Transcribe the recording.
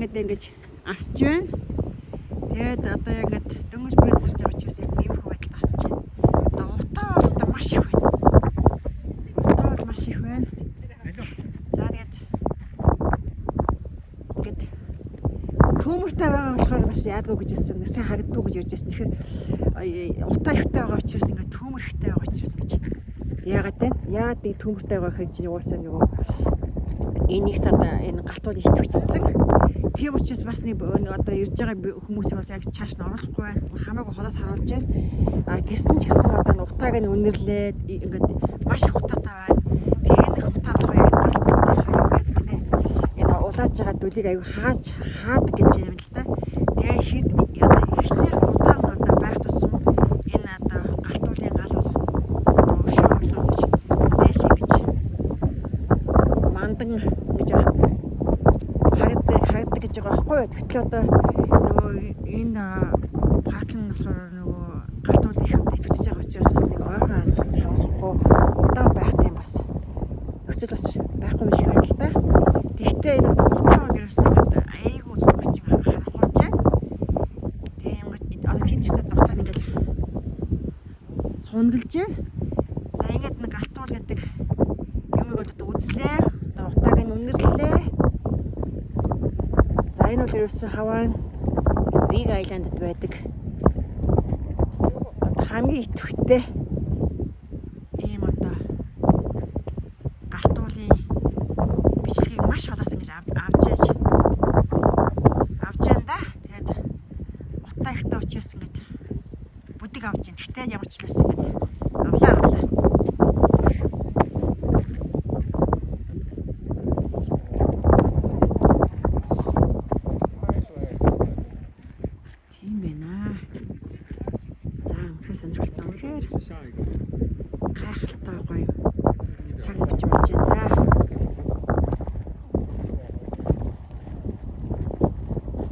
ингэж асч байна. Тэгээд одоо ингээд дөнгөж бүрээс зарж байгаа учраас юм хөө байдалд асч байна. Утаа бол маш их байна. Утаа бол маш их байна. За тэгээд ингээд төмөртэй байгаа болохоор бас яадгүй гэж хэлсэн. Сайн харагддгүй гэж ярьж байсан. Тэгэхээр утаа ихтэй байгаа учраас ингээд төмөр ихтэй байгаа учраас гэж. Яагаад вэ? Яагаад би төмөртэй байгаа хэрэг чинь уусаа нөгөө энийг сард энэ галтууд их төвчсөн. Тийм учраас бас нэг одоо ирж байгаа хүмүүсийг бас яг чааш нь оруулахгүй байна. Хамаагүй холоос харуулж байна. А гисэн ч гэсэн одоо утааг нь үнэрлээд ингээд маш их утаатай байна. Тэгээ энэ утаа болохоор яг энэ улааж байгаа дүлийг аюу хаад гэж юм л да. Тэгээ хэд одоо ихлэх удаан одоо байх тусам энэ одоо галтуулын гал бол өшөө орлоо гэж дээш гэж мандан гэж харагддаг гэж байгаа байхгүй юу. Гэтэл одоо нөгөө энэ паркинг болохоор нөгөө галтуул их төвчж байгаа учраас бас нэг ойрхон хавахгүй удаан байх юм бас нөхцөл бас байхгүй юм шиг байна л да. Тэгтээ энэ утаа бол ерөөсөө айгүй зүгч харахуулж байна. Тэгээ юм одоо тэнцтэй дотор ингээл сунгалж байна. За ингээд нэг галтуул гэдэг юмыг одоо үзлээ. Одоо утааг нь үнэрлээ. За энэ бол ерөөсөө хаваан Big Island-д байдаг. Одоо хамгийн идэвхтэй ийм одоо галтуулын бичлэгийг маш холоос ингэж авч яаж да. Тэгээд утаа ихтэй учраас ингэж бүдэг авч ийн. Тэгтээ ямар ч л байсан ингэж авлаа. Тийм байна. За өнөхөр сонирхолтой үнээр гайхалтай гоё цаг өгч болж байна.